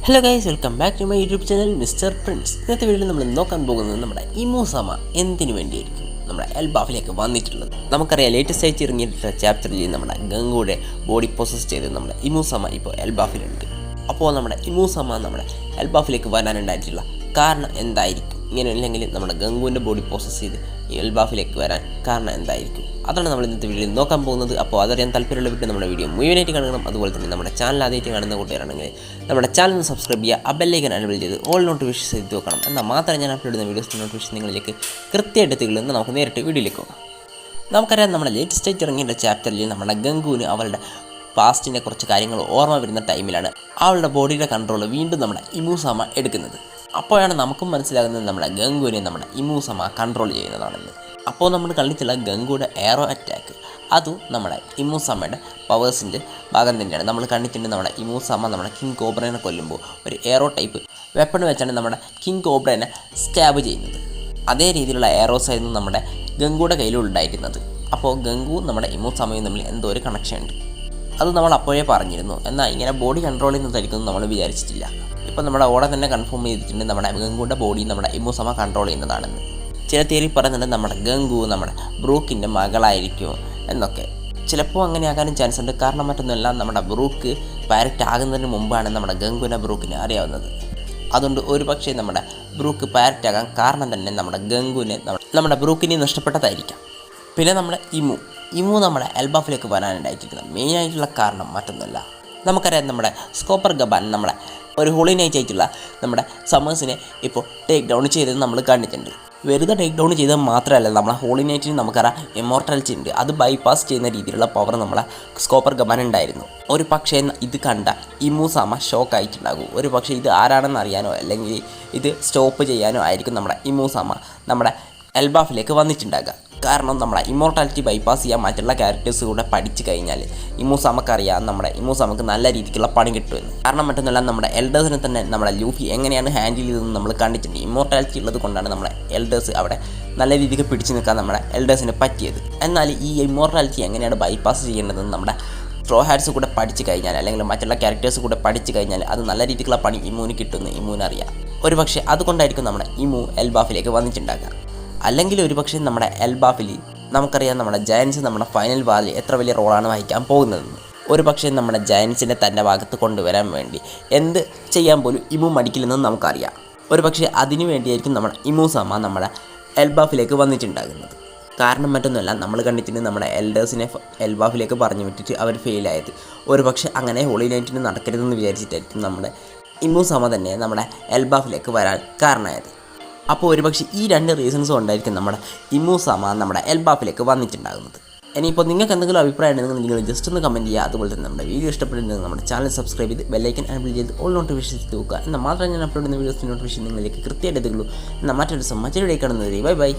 Hello guys, welcome back to my YouTube channel mister Prince. ഇന്നത്തെ വീഡിയോയിൽ നമ്മൾ നോക്കാൻ പോകുന്നത് നമ്മുടെ ഇമൂസമ എന്തിനു വേണ്ടിയായിരിക്കും നമ്മുടെ എൽബാഫിലേക്ക് വന്നിട്ടുള്ളത്. നമുക്കറിയാം, ലേറ്റസ്റ്റ് ആയിട്ട് ഇറങ്ങിയിട്ടുള്ള ചാപ്റ്ററിൽ നമ്മുടെ ഗംഗുയുടെ ബോഡി പ്രോസസ് ചെയ്ത് നമ്മുടെ ഇമൂസമ ഇപ്പോൾ എൽബാഫിലുണ്ട്. അപ്പോൾ നമ്മുടെ ഇമൂസമ നമ്മുടെ എൽബാഫിലേക്ക് വരാനുണ്ടായിട്ടുള്ള കാരണം എന്തായിരിക്കും? ഇങ്ങനെ അല്ലെങ്കിൽ നമ്മുടെ ഗംഗുവിൻ്റെ ബോഡി പ്രോസസ് ചെയ്ത് ഈ എൽബാഫിലേക്ക് വരാൻ കാരണം എന്തായിരിക്കും? അതാണ് നമ്മൾ ഇന്നത്തെ വീഡിയോയിൽ നോക്കാൻ പോകുന്നത്. അപ്പോൾ അതറിയാൻ താല്പര്യമുള്ള വീഡിയോ നമ്മുടെ വീഡിയോ മുഴുവനായിട്ട് കാണണം. അതുപോലെ തന്നെ നമ്മുടെ ചാനൽ ആദ്യമായിട്ട് കാണുന്ന കൂട്ടുകാരാണെങ്കിൽ നമ്മുടെ ചാനൽ ഒന്ന് സബ്സ്ക്രൈബ് ചെയ്യുക, ആ ബെല്ലൈക്കൻ എനേബിൾ ചെയ്ത് ഓൾ നോട്ടിഫിക്കേഷൻ ചെയ്ത് വെക്കണം. എന്നാൽ മാത്രമേ ഞാൻ അപ്ലോഡ് ചെയ്യുന്ന വീഡിയോസ് നോട്ടിഫിക്കേഷൻ നിങ്ങളിലേക്ക് കൃത്യമായിട്ട് എത്തിക്കുള്ളൂ. നമുക്ക് നേരിട്ട് വീഡിയോയിലേക്ക് പോകാം. നമുക്കറിയാം, നമ്മുടെ ലേറ്റസ്റ്റ് ആയിട്ട് ഇറങ്ങിയ ചാപ്റ്ററിൽ നമ്മുടെ ഗംഗുവിന് അവളുടെ പാസ്റ്റിൻ്റെ കുറച്ച് കാര്യങ്ങൾ ഓർമ്മ വരുന്ന ടൈമിലാണ് അവളുടെ ബോഡിയുടെ കൺട്രോൾ വീണ്ടും നമ്മുടെ ഇമൂസമ എടുക്കുന്നത്. അപ്പോഴാണ് നമുക്കും മനസ്സിലാകുന്നത് നമ്മുടെ ഗംഗുവിനെ നമ്മുടെ ഇമൂസമ കൺട്രോൾ ചെയ്യുന്നതാണെന്ന്. അപ്പോൾ നമ്മൾ കണ്ടിട്ടുള്ള ഗംഗുയുടെ എയറോ അറ്റാക്ക് അതും നമ്മുടെ ഇമൂസമ്മയുടെ പവേഴ്സിൻ്റെ ഭാഗം തന്നെയാണ്. നമ്മൾ കണ്ടിട്ടുണ്ട് നമ്മുടെ ഇമൂസമ്മ നമ്മുടെ കിങ് കോബ്രേനെ കൊല്ലുമ്പോൾ ഒരു എയറോ ടൈപ്പ് വെപ്പൺ വെച്ചാണ് നമ്മുടെ കിങ് കോബ്രേനെ സ്റ്റാബ് ചെയ്യുന്നത്. അതേ രീതിയിലുള്ള എയറോസ് ആയിരുന്നു നമ്മുടെ ഗംഗുയുടെ കയ്യിലുണ്ടായിരുന്നത്. അപ്പോൾ ഗംഗു നമ്മുടെ ഇമൂസമ്മയും തമ്മിൽ എന്തോ ഒരു കണക്ഷൻ ഉണ്ട്. അത് നമ്മൾ അപ്പോഴേ പറഞ്ഞിരുന്നു. എന്നാൽ ഇങ്ങനെ ബോഡി കൺട്രോൾ ചെയ്യുന്നതായിരിക്കും നമ്മൾ വിചാരിച്ചിട്ടില്ല. ഇപ്പോൾ നമ്മുടെ ഓടെ തന്നെ കൺഫേം ചെയ്തിട്ടുണ്ട് നമ്മുടെ ഗംഗുവിൻ്റെ ബോഡി നമ്മുടെ ഇമൂസമ കൺട്രോൾ ചെയ്യുന്നതാണെന്ന്. ചില തിയറി പറയുന്നുണ്ട് നമ്മുടെ ഗംഗു നമ്മുടെ ബ്രൂക്കിൻ്റെ മകളായിരിക്കും എന്നൊക്കെ. ചിലപ്പോൾ അങ്ങനെ ആകാനും ചാൻസ് ഉണ്ട്. കാരണം മറ്റൊന്നുമല്ല, നമ്മുടെ ബ്രൂക്ക് പാരറ്റ് ആകുന്നതിന് മുമ്പാണ് നമ്മുടെ ഗംഗുവിനെ ബ്രൂക്കിനെ അറിയാവുന്നത്. അതുകൊണ്ട് ഒരു പക്ഷേ നമ്മുടെ ബ്രൂക്ക് പാരറ്റ് ആകാൻ കാരണം തന്നെ നമ്മുടെ ഗംഗുവിനെ നമ്മുടെ ബ്രൂക്കിനെ നഷ്ടപ്പെട്ടതായിരിക്കാം. പിന്നെ നമ്മുടെ ഇമു നമ്മുടെ എൽബാഫിലേക്ക് വരാനുണ്ടായിട്ടിരിക്കുന്നത് മെയിനായിട്ടുള്ള കാരണം മറ്റൊന്നുമല്ല. നമുക്കറിയാം, നമ്മുടെ സ്കോപ്പർ ഗബാൻ നമ്മുടെ ഒരു ഹോളി നൈറ്റ് ആയിട്ടുള്ള നമ്മുടെ സമേഴ്സിനെ ഇപ്പോൾ ടേക്ക് ഡൗൺ ചെയ്തത് നമ്മൾ കണ്ടിട്ടുണ്ട്. വെറുതെ ടേക്ക് ഡൗൺ ചെയ്തത് മാത്രമല്ല, നമ്മളെ ഹോളി നൈറ്റിന് നമുക്കറിയാം ഇമ്മോർട്ടാലിറ്റി ഉണ്ട്. അത് ബൈപ്പാസ് ചെയ്യുന്ന രീതിയിലുള്ള പവർ നമ്മളെ സ്കോപ്പർ ഗബാൻ ഉണ്ടായിരുന്നു. ഒരു പക്ഷേ ഇത് കണ്ട ഇമൂസമ ഷോക്കായിട്ടുണ്ടാകും. ഒരു പക്ഷേ ഇത് ആരാണെന്ന് അറിയാനോ അല്ലെങ്കിൽ ഇത് സ്റ്റോപ്പ് ചെയ്യാനോ ആയിരിക്കും നമ്മുടെ ഇമൂസമ നമ്മുടെ എൽബാഫിലേക്ക് വന്നിട്ടുണ്ടാകുക. കാരണം നമ്മുടെ ഇമ്മോർട്ടാലിറ്റി ബൈപ്പാസ് ചെയ്യാൻ മറ്റുള്ള ക്യാരക്ടേഴ്സ് കൂടെ പഠിച്ചു കഴിഞ്ഞാൽ ഇമൂസമക്കറിയാം നമ്മുടെ ഇമൂസമക്ക് നല്ല രീതിക്കുള്ള പണി കിട്ടുമെന്ന്. കാരണം മറ്റൊന്നുമല്ല, നമ്മുടെ എൽഡേഴ്സിനെ തന്നെ നമ്മുടെ ലൂഫി എങ്ങനെയാണ് ഹാൻഡിൽ ചെയ്തതെന്ന് നമ്മൾ കണ്ടിട്ടുണ്ട്. ഇമ്മോർട്ടാലിറ്റി ഉള്ളത് കൊണ്ടാണ് നമ്മുടെ എൽഡേഴ്സ് അവിടെ നല്ല രീതിക്ക് പിടിച്ചു നിൽക്കാൻ നമ്മുടെ എൽഡേഴ്സിന് പറ്റിയത്. എന്നാൽ ഈ ഇമ്മോർട്ടാലിറ്റി എങ്ങനെയാണ് ബൈപ്പാസ് ചെയ്യേണ്ടതെന്ന് നമ്മുടെ സ്ട്രോ ഹാറ്റ്സ് കൂടെ പഠിച്ചു കഴിഞ്ഞാൽ അല്ലെങ്കിൽ മറ്റുള്ള ക്യാരക്ടേഴ്സ് കൂടെ പഠിച്ചു കഴിഞ്ഞാൽ അത് നല്ല രീതിക്കുള്ള പണി ഇമൂന് കിട്ടുമെന്ന് ഇമൂനറിയാം. ഒരു പക്ഷേ അതുകൊണ്ടായിരിക്കും നമ്മുടെ ഇമു എൽബാഫിലേക്ക് വന്നിട്ടുണ്ടാകുക. അല്ലെങ്കിൽ ഒരുപക്ഷെ നമ്മുടെ എൽബാഫിൽ നമുക്കറിയാം നമ്മുടെ ജയൻസ് നമ്മുടെ ഫൈനൽ വാറിൽ എത്ര വലിയ റോളാണ് വഹിക്കാൻ പോകുന്നതെന്ന്. ഒരു പക്ഷേ നമ്മുടെ ജയൻസിനെ തൻ്റെ ഭാഗത്ത് കൊണ്ടുവരാൻ വേണ്ടി എന്ത് ചെയ്യാൻ പോലും ഇമു മടിക്കില്ലെന്നും നമുക്കറിയാം. ഒരു പക്ഷേ അതിനു വേണ്ടിയായിരിക്കും നമ്മുടെ ഇമൂസമ നമ്മുടെ എൽബാഫിലേക്ക് വന്നിട്ടുണ്ടാകുന്നത്. കാരണം മറ്റൊന്നുമല്ല, നമ്മൾ കണ്ടിട്ടുണ്ട് നമ്മുടെ എൽഡേഴ്സിനെ എൽബാഫിലേക്ക് പറഞ്ഞു വിട്ടിട്ട് അവർ ഫെയിലായത്. ഒരു പക്ഷേ അങ്ങനെ ഹോളി നൈറ്റിന് നടക്കരുതെന്ന് വിചാരിച്ചിട്ടായിരിക്കും നമ്മുടെ ഇമൂസമ തന്നെ നമ്മുടെ എൽബാഫിലേക്ക് വരാൻ കാരണമായത്. അപ്പോൾ ഒരുപക്ഷെ ഈ രണ്ട് റീസൺസും ഉണ്ടായിരിക്കും നമ്മുടെ ഇമൂസമ നമ്മുടെ എൽബാഫിലേക്ക് വന്നിട്ടുണ്ടാകുന്നത്. ഇനിയിപ്പോൾ നിങ്ങൾക്ക് എന്തെങ്കിലും അഭിപ്രായം ഉണ്ടെങ്കിൽ നിങ്ങൾ ജസ്റ്റ് ഒന്ന് കമൻറ്റ് ചെയ്യുക. അതുപോലെ തന്നെ നമ്മുടെ വീഡിയോ ഇഷ്ടപ്പെട്ടിട്ടുണ്ടെങ്കിൽ നമ്മുടെ ചാനൽ സബ്സ്ക്രൈബ് ചെയ്ത് ബെല്ലൈക്കൻ എനേബിൾ ചെയ്ത് ഓൾ നോട്ടിഫിക്കേഷൻ ചെയ്ത് വെക്കുക. എന്നാൽ മാത്രമേ ഞാൻ അപ്ലോഡ് ചെയ്യുന്ന വീഡിയോസ് നോട്ടിഫിക്കേഷൻ നിങ്ങളിലേക്ക് കൃത്യമായിട്ട് എത്തുകയുള്ളൂ. എന്നാൽ മറ്റൊരു ദിവസം മറ്റൊരു വീഡിയോ കാണുന്നത്. Bye bye.